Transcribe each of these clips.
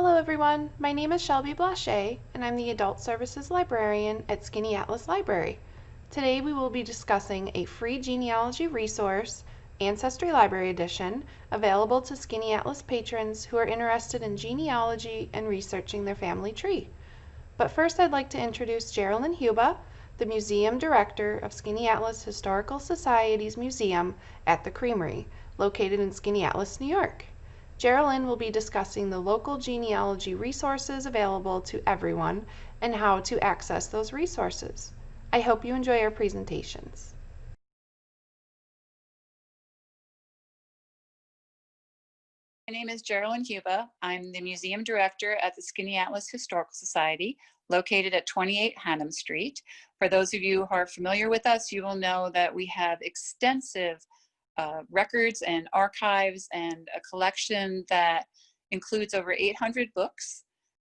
Hello everyone, my name is Shelby Blaché and I'm the Adult Services Librarian at Skaneateles Library. Today we will be discussing a free genealogy resource, Ancestry Library Edition, available to Skaneateles patrons who are interested in genealogy and researching their family tree. But first I'd like to introduce Geraldine Huba, the Museum Director of Skaneateles Historical Society's museum at the Creamery, located in Skaneateles, New York. Geraldine will be discussing the local genealogy resources available to everyone and how to access those resources. I hope you enjoy our presentations. My name is Geraldine Huba. I'm the Museum Director at the Skaneateles Historical Society, located at 28 Hannam Street. For those of you who are familiar with us, you will know that we have extensive records and archives and a collection that includes over 800 books,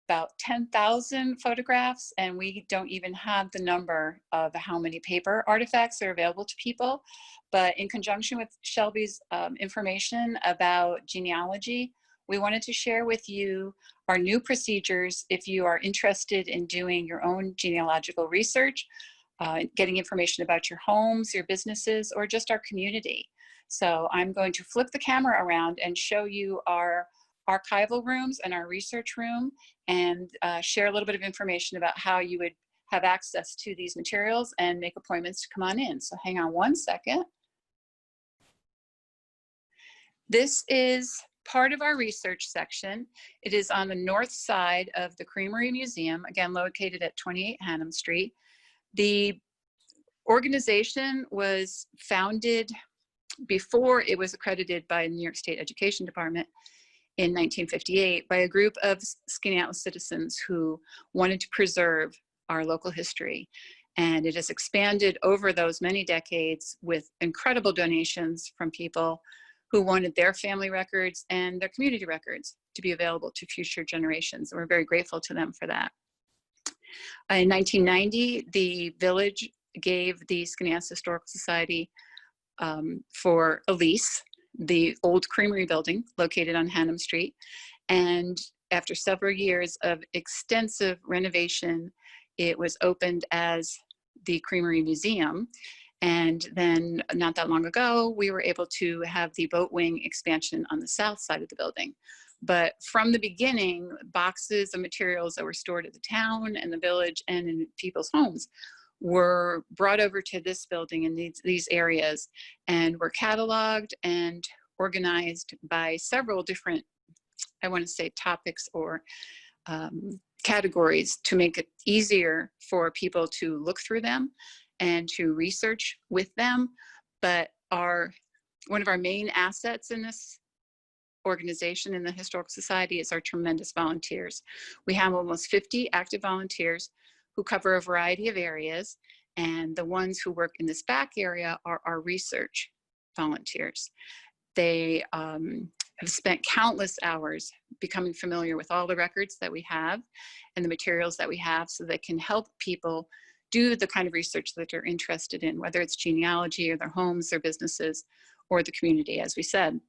about 10,000 photographs, and we don't even have the number of how many paper artifacts are available to people. But in conjunction with Shelby's information about genealogy, we wanted to share with you our new procedures if you are interested in doing your own genealogical research, getting information about your homes, your businesses, or just our community. So I'm going to flip the camera around and show you our archival rooms and our research room, and share a little bit of information about how you would have access to these materials and make appointments to come on in. So hang on one second. This is part of our research section. It is on the north side of the Creamery Museum, again located at 28 Hannam Street. The organization was founded before it was accredited by the New York State Education Department in 1958 by a group of Skaneateles citizens who wanted to preserve our local history. And it has expanded over those many decades with incredible donations from people who wanted their family records and their community records to be available to future generations. And we're very grateful to them for that. In 1990, the village gave the Skaneateles Historical Society for a lease the old Creamery building located on Hannam Street. And after several years of extensive renovation, it was opened as the Creamery Museum. And then not that long ago, we were able to have the boat wing expansion on the south side of the building. But from the beginning, boxes of materials that were stored at the town and the village and in people's homes were brought over to this building in these areas and were cataloged and organized by several different, I want to say, topics or categories to make it easier for people to look through them and to research with them. But one of our main assets in this organization in the Historical Society is our tremendous volunteers. We have almost 50 active volunteers who cover a variety of areas, and the ones who work in this back area are our research volunteers. They have spent countless hours becoming familiar with all the records that we have and the materials that we have so they can help people do the kind of research that they're interested in, whether it's genealogy or their homes, their businesses, or the community, as we said.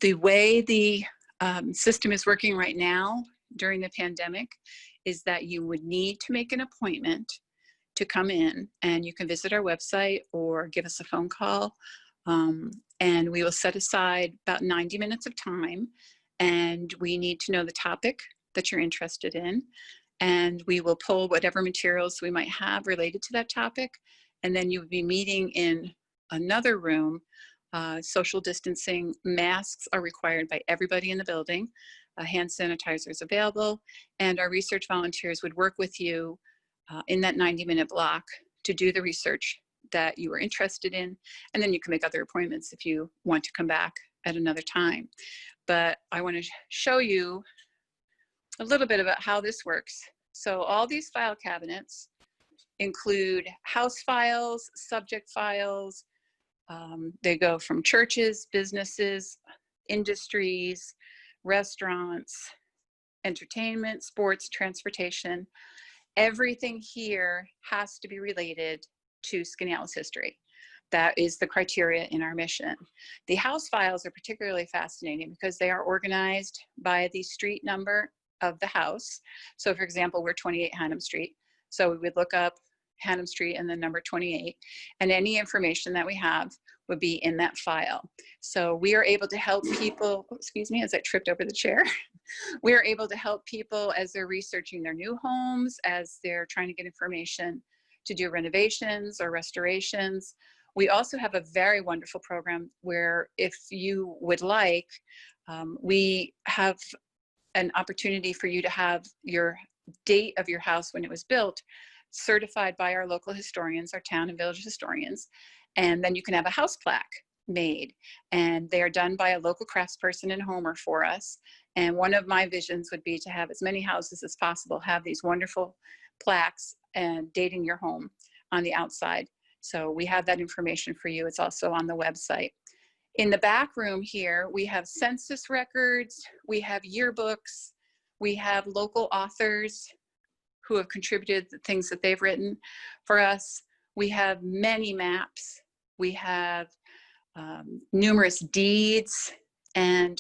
The way the system is working right now during the pandemic is that you would need to make an appointment to come in, and you can visit our website or give us a phone call, and we will set aside about 90 minutes of time, and we need to know the topic that you're interested in, and we will pull whatever materials we might have related to that topic, and then you'll be meeting in another room. Social distancing, masks are required by everybody in the building. Hand sanitizer is available, and our research volunteers would work with you in that 90-minute block to do the research that you were interested in, and then you can make other appointments if you want to come back at another time. But I want to show you a little bit about how this works. So all these file cabinets include house files, subject files. They go from churches, businesses, industries, restaurants, entertainment, sports, transportation. Everything here has to be related to Skaneateles history. That is the criteria in our mission. The house files are particularly fascinating because they are organized by the street number of the house. So for example, we're 28 Hannum Street. So we would look up Hannum Street and the number 28, and any information that we have would be in that file. So we are able to help people, excuse me, as I tripped over the chair. We are able to help people as they're researching their new homes, as they're trying to get information to do renovations or restorations. We also have a very wonderful program where if you would like, we have an opportunity for you to have your date of your house when it was built certified by our local historians, our town and village historians, and then you can have a house plaque made, and they are done by a local craftsperson in Homer for us. And one of my visions would be to have as many houses as possible have these wonderful plaques and dating your home on the outside. So we have that information for you. It's also on the website. In the back room here, we have census records, we have yearbooks, we have local authors who have contributed the things that they've written for us. We have many maps. We have numerous deeds and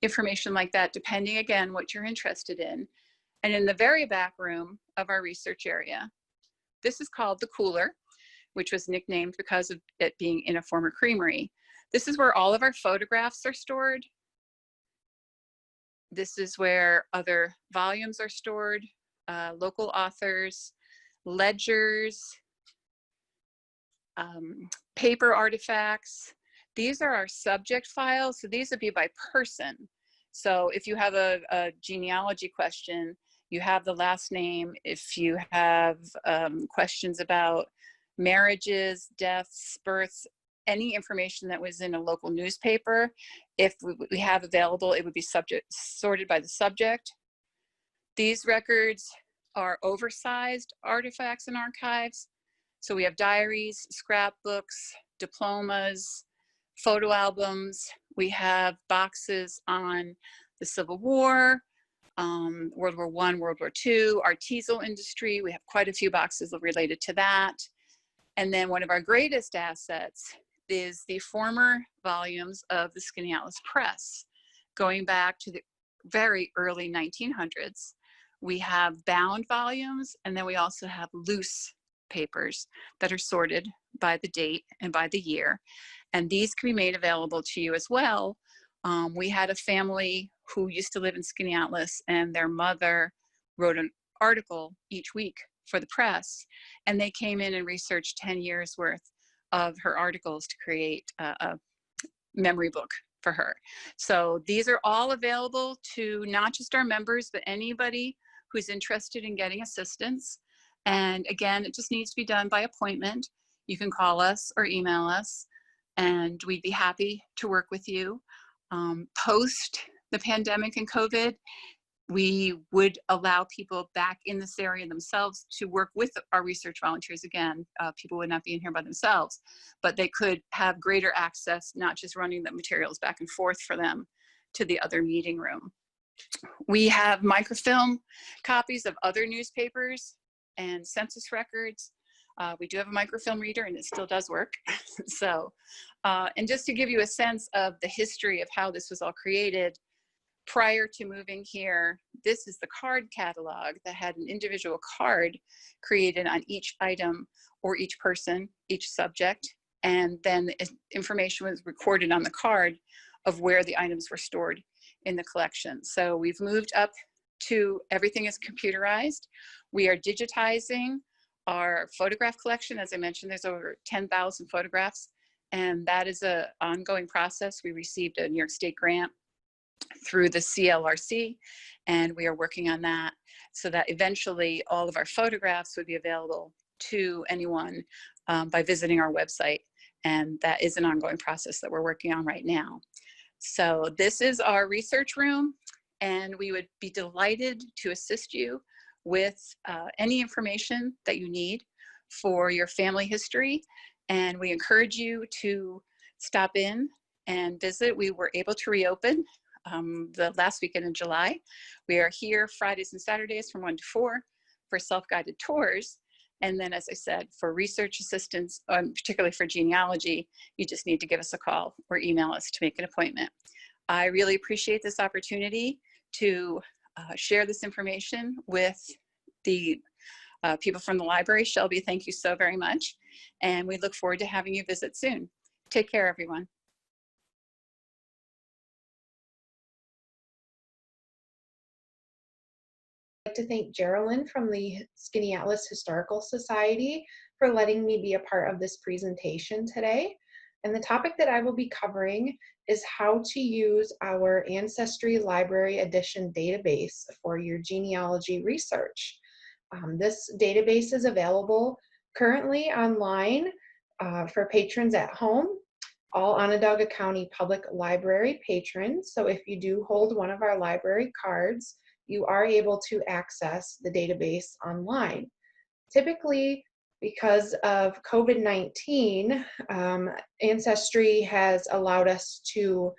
information like that, depending again what you're interested in. And in the very back room of our research area, this is called the cooler, which was nicknamed because of it being in a former creamery. This is where all of our photographs are stored. This is where other volumes are stored, local authors, ledgers, paper artifacts. These are our subject files. So these would be by person. So if you have a genealogy question, you have the last name. If you have questions about marriages, deaths, births, any information that was in a local newspaper, if we have available, it would be sorted by the subject. These records are oversized artifacts and archives. So we have diaries, scrapbooks, diplomas, photo albums. We have boxes on the Civil War, World War I, World War II, artisanal industry. We have quite a few boxes related to that. And then one of our greatest assets is the former volumes of the Skaneateles Press, going back to the very early 1900s. We have bound volumes, and then we also have loose papers that are sorted by the date and by the year. And these can be made available to you as well. We had a family who used to live in Skaneateles, and their mother wrote an article each week for the press, and they came in and researched 10 years worth of her articles to create a memory book for her. So these are all available to not just our members, but anybody who's interested in getting assistance. And again, it just needs to be done by appointment. You can call us or email us, and we'd be happy to work with you. Post the pandemic and COVID, we would allow people back in this area themselves to work with our research volunteers again. People would not be in here by themselves, but they could have greater access, not just running the materials back and forth for them to the other meeting room. We have microfilm copies of other newspapers and census records. We do have a microfilm reader, and it still does work. So, and just to give you a sense of the history of how this was all created, prior to moving here, this is the card catalog that had an individual card created on each item or each person, each subject, and then information was recorded on the card of where the items were stored in the collection. So we've moved up to everything is computerized. We are digitizing our photograph collection. As I mentioned, there's over 10,000 photographs, and that is an ongoing process. We received a New York State grant through the CLRC, and we are working on that so that eventually all of our photographs would be available to anyone by visiting our website. And that is an ongoing process that we're working on right now. So this is our research room, and we would be delighted to assist you with any information that you need for your family history. And we encourage you to stop in and visit. We were able to reopen the last weekend in July. We are here Fridays and Saturdays from 1 to 4 for self-guided tours. And then, as I said, for research assistance, particularly for genealogy, you just need to give us a call or email us to make an appointment. I really appreciate this opportunity to share this information with the people from the library. Shelby, thank you so very much. And we look forward to having you visit soon. Take care, everyone. I'd like to thank Geraldine from the Skaneateles Historical Society for letting me be a part of this presentation today. And the topic that I will be covering is how to use our Ancestry Library Edition database for your genealogy research. This database is available currently online for patrons at home, all Onondaga County Public Library patrons. So if you do hold one of our library cards, you are able to access the database online. Typically, because of COVID-19, Ancestry has allowed us to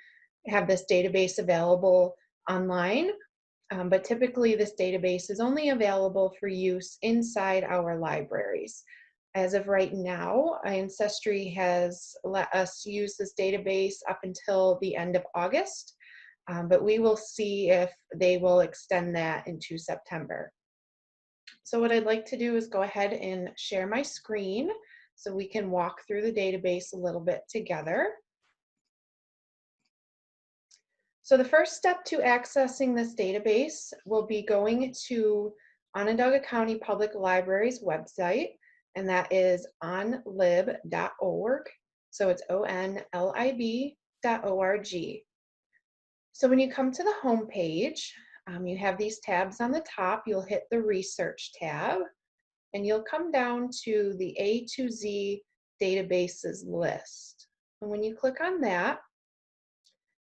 have this database available online, but typically this database is only available for use inside our libraries. As of right now, Ancestry has let us use this database up until the end of August, but we will see if they will extend that into September. So what I'd like to do is go ahead and share my screen so we can walk through the database a little bit together. So the first step to accessing this database will be going to Onondaga County Public Library's website, and that is onlib.org. So it's onlib.org. So when you come to the home page, you have these tabs on the top. You'll hit the Research tab, and you'll come down to the A to Z databases list. And when you click on that,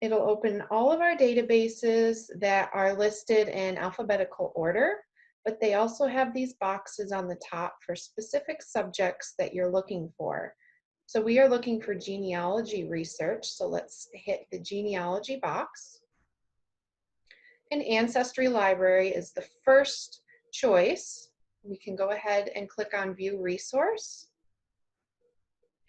it'll open all of our databases that are listed in alphabetical order, but they also have these boxes on the top for specific subjects that you're looking for. So we are looking for genealogy research, so let's hit the genealogy box. And Ancestry Library is the first choice. We can go ahead and click on View Resource.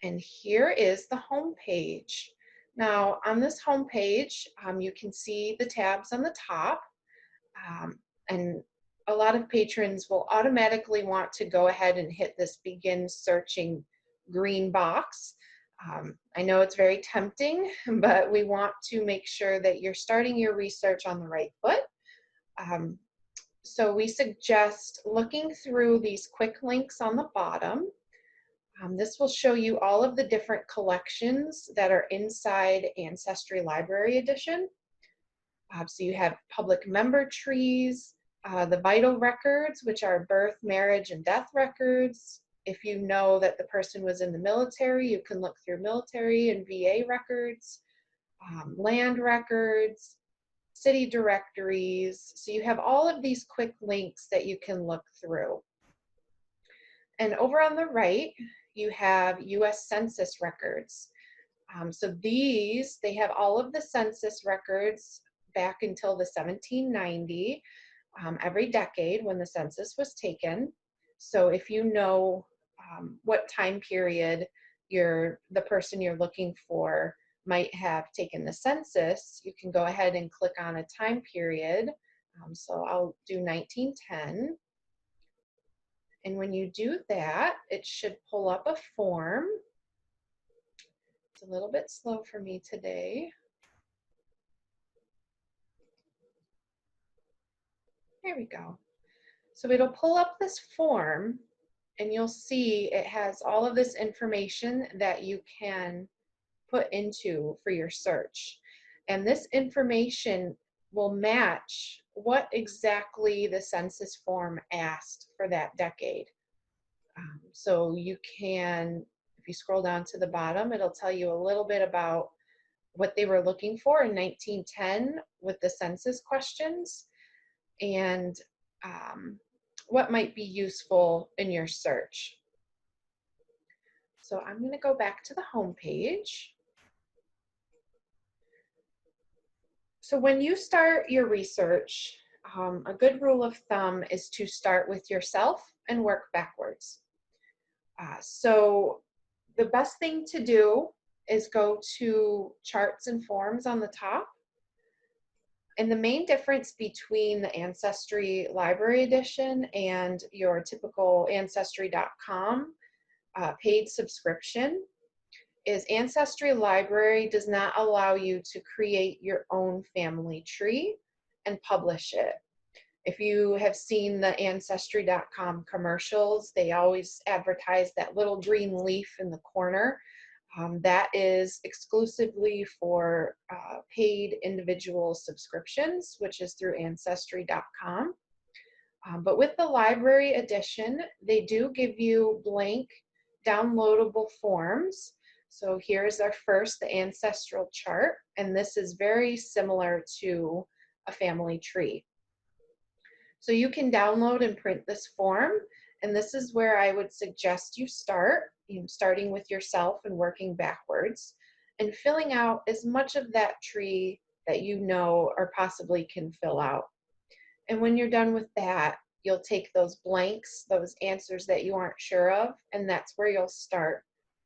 And here is the home page. Now, on this home page, you can see the tabs on the top. And a lot of patrons will automatically want to go ahead and hit this Begin Searching green box. I know it's very tempting, but we want to make sure that you're starting your research on the right foot. So we suggest looking through these quick links on the bottom. This will show you all of the different collections that are inside Ancestry Library Edition. So you have public member trees, the vital records, which are birth, marriage, and death records. If you know that the person was in the military, you can look through military and VA records, land records, city directories. So you have all of these quick links that you can look through. And over on the right, you have US Census records. So these, they have all of the census records back until the 1790, every decade when the census was taken. So if you know what time period the person you're looking for might have taken the census, you can go ahead and click on a time period. So I'll do 1910. And when you do that, it should pull up a form. It's a little bit slow for me today. There we go. So it'll pull up this form, and you'll see it has all of this information that you can put into for your search. And this information will match what exactly the census form asked for that decade. So you can, if you scroll down to the bottom, it'll tell you a little bit about what they were looking for in 1910 with the census questions, and what might be useful in your search. So I'm going to go back to the home page. So when you start your research, a good rule of thumb is to start with yourself and work backwards. So the best thing to do is go to charts and forms on the top. And the main difference between the Ancestry Library Edition and your typical Ancestry.com paid subscription is Ancestry Library does not allow you to create your own family tree and publish it. If you have seen the Ancestry.com commercials, they always advertise that little green leaf in the corner. That is exclusively for paid individual subscriptions, which is through Ancestry.com. But with the library edition, they do give you blank downloadable forms. So here's our first, the ancestral chart, and this is very similar to a family tree. So you can download and print this form, and this is where I would suggest you start, starting with yourself and working backwards, and filling out as much of that tree that you know or possibly can fill out. And when you're done with that, you'll take those blanks, those answers that you aren't sure of, and that's where you'll start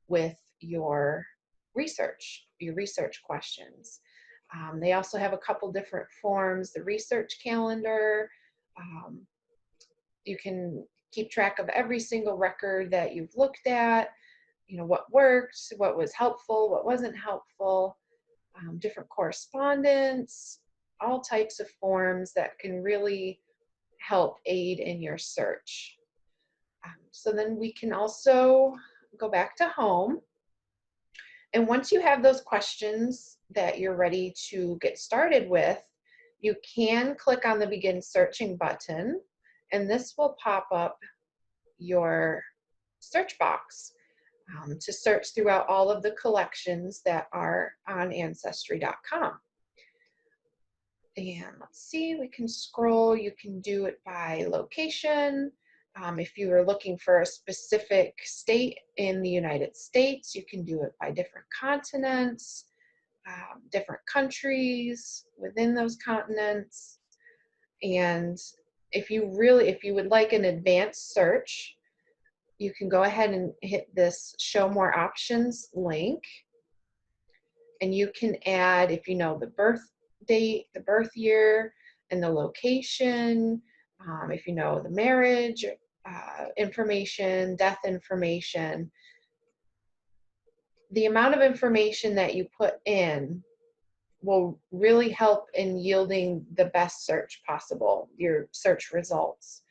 with your research questions. They also have a couple different forms, the research calendar. You can keep track of every single record that you've looked at, what worked, what was helpful, what wasn't helpful, different correspondence, all types of forms that can really help aid in your search. So then we can also go back to home. And once you have those questions that you're ready to get started with, you can click on the Begin Searching button, and this will pop up your search box to search throughout all of the collections that are on Ancestry.com. And let's see, we can scroll. You can do it by location. If you are looking for a specific state in the United States, you can do it by different continents, different countries within those continents. And if you would like an advanced search, you can go ahead and hit this Show More Options link. And you can add, if you know the birth date, the birth year, and the location, if you know the marriage information, death information. The amount of information that you put in will really help in yielding the best search possible, your search results.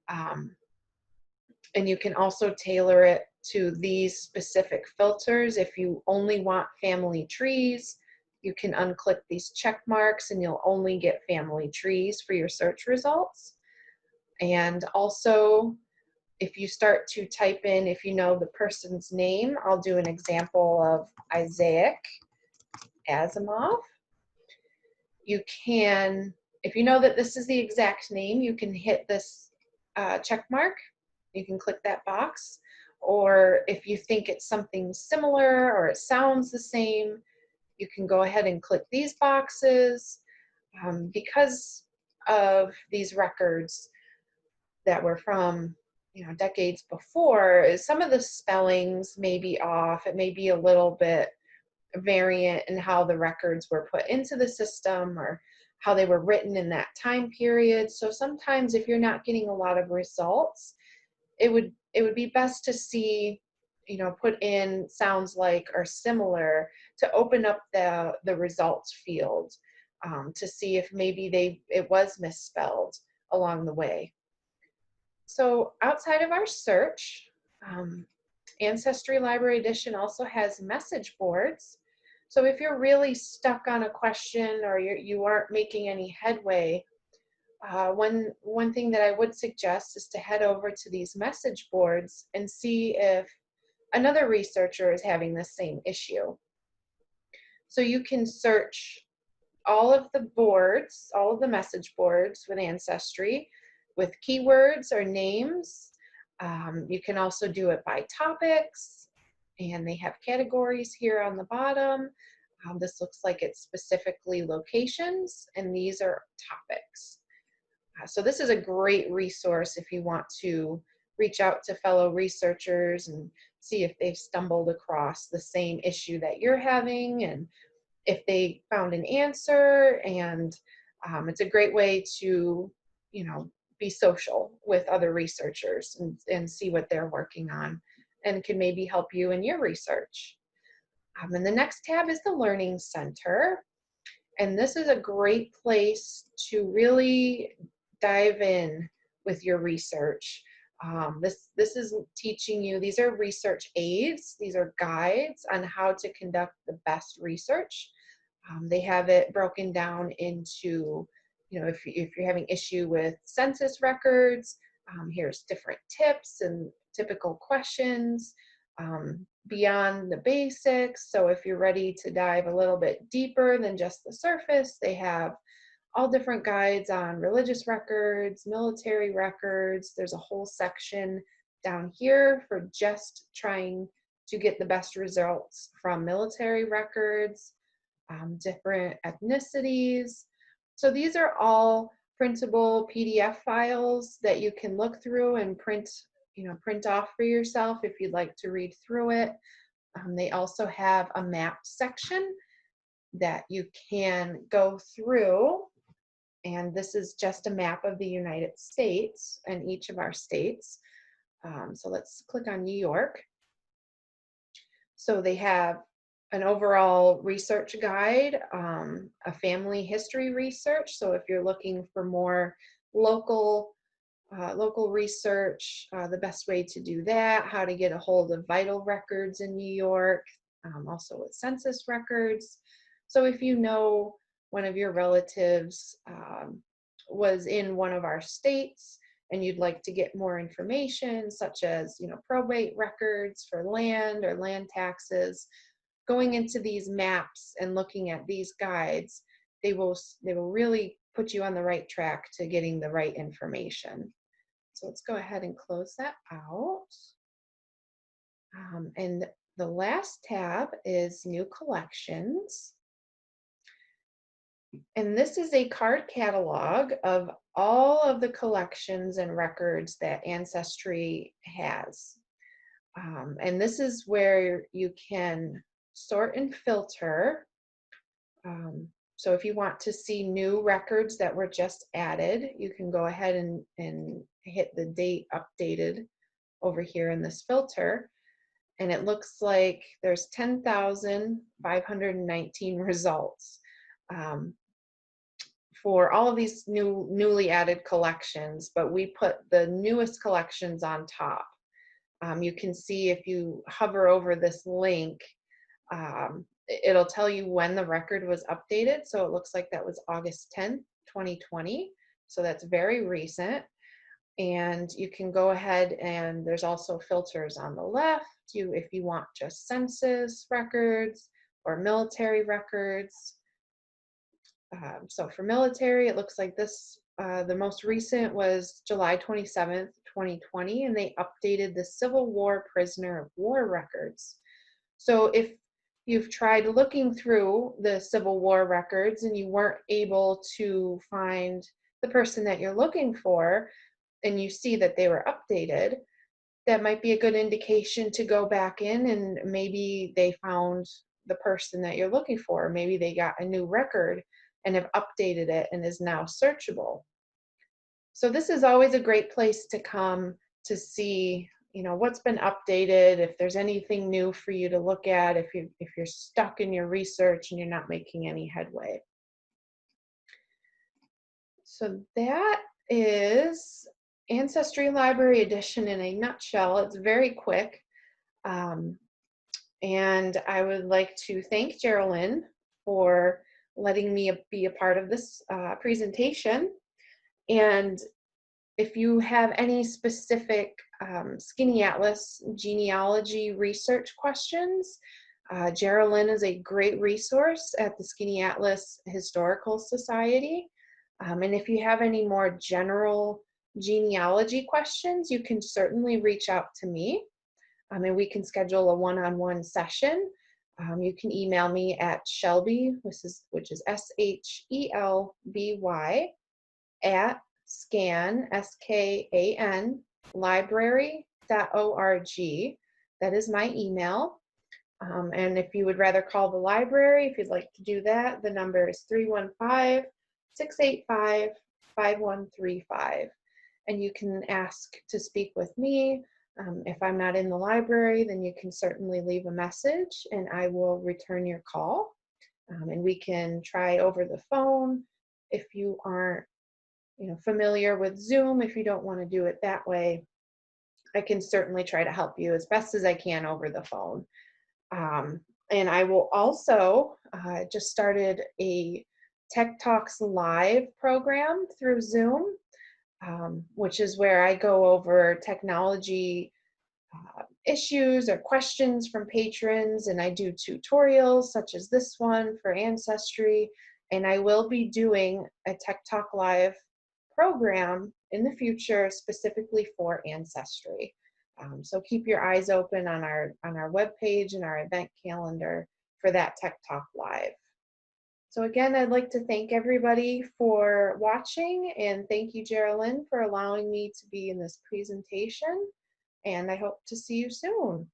And you can also tailor it to these specific filters. If you only want family trees, you can unclick these check marks and you'll only get family trees for your search results. And also, if you start to type in, if you know the person's name, I'll do an example of Isaac Asimov. You can, if you know that this is the exact name, you can hit this check mark. You can click that box. Or if you think it's something similar or it sounds the same, you can go ahead and click these boxes. Because of these records that were from decades before, some of the spellings may be off. It may be a little bit variant in how the records were put into the system or how they were written in that time period. So sometimes if you're not getting a lot of results, it would be best to see, put in sounds like or similar to open up the results field to see if maybe it was misspelled along the way. So outside of our search, Ancestry Library Edition also has message boards. So if you're really stuck on a question or you aren't making any headway, one thing that I would suggest is to head over to these message boards and see if another researcher is having the same issue. So you can search all of the boards, all of the message boards with Ancestry with keywords or names. You can also do it by topics, and they have categories here on the bottom. This looks like it's specifically locations, and these are topics. So this is a great resource if you want to reach out to fellow researchers and see if they've stumbled across the same issue that you're having and if they found an answer. And it's a great way to, be social with other researchers and see what they're working on and can maybe help you in your research. And the next tab is the Learning Center. And this is a great place to really dive in with your research. This is teaching you, these are research aids, these are guides on how to conduct the best research. They have it broken down into, if you're having issue with census records, here's different tips and typical questions. Beyond the basics. So if you're ready to dive a little bit deeper than just the surface, they have all different guides on religious records, military records. There's a whole section down here for just trying to get the best results from military records, different ethnicities. So these are all printable PDF files that you can look through and print off for yourself if you'd like to read through it. They also have a map section that you can go through, and this is just a map of the United States and each of our states. So let's click on New York. So they have an overall research guide, a family history research. So if you're looking for more local research, the best way to do that, how to get a hold of vital records in New York, also with census records. So if you know one of your relatives was in one of our states and you'd like to get more information, such as probate records for land or land taxes, going into these maps and looking at these guides, they will really put you on the right track to getting the right information. So let's go ahead and close that out. And the last tab is New Collections. And this is a card catalog of all of the collections and records that Ancestry has. And this is where you can sort and filter. So if you want to see new records that were just added, you can go ahead and hit the date updated over here in this filter. And it looks like there's 10,519 results for all of these newly added collections, but we put the newest collections on top. You can see if you hover over this link, it'll tell you when the record was updated. So it looks like that was August 10th, 2020. So that's very recent. And you can go ahead and there's also filters on the left if you want just census records or military records. So for military, it looks like this, the most recent was July 27th, 2020, and they updated the Civil War prisoner of war records. So if you've tried looking through the Civil War records and you weren't able to find the person that you're looking for, and you see that they were updated, that might be a good indication to go back in and maybe they found the person that you're looking for. Maybe they got a new record and have updated it and is now searchable. So this is always a great place to come to see, what's been updated, if there's anything new for you to look at, if you're stuck in your research and you're not making any headway. So that is Ancestry Library Edition in a nutshell. It's very quick. And I would like to thank Geraldine for letting me be a part of this presentation. And if you have any specific Skaneateles genealogy research questions, Geraldine is a great resource at the Skaneateles Historical Society. And if you have any more general genealogy questions, you can certainly reach out to me. And we can schedule a one-on-one session. You can email me at Shelby, which is SHELBY, at Skan, SKAN, skaneateleslibrary.org. That is my email. And if you would rather call the library, if you'd like to do that, the number is 315-685-5135. And you can ask to speak with me. If I'm not in the library, then you can certainly leave a message and I will return your call. And we can try over the phone. If you aren't familiar with Zoom, if you don't want to do it that way, I can certainly try to help you as best as I can over the phone. And I will also just started a Tech Talks Live program through Zoom, which is where I go over technology issues or questions from patrons, and I do tutorials such as this one for Ancestry, and I will be doing a Tech Talk Live program in the future specifically for Ancestry. So keep your eyes open on our webpage and our event calendar for that Tech Talk Live. So again, I'd like to thank everybody for watching, and thank you, Geraldine, for allowing me to be in this presentation, and I hope to see you soon.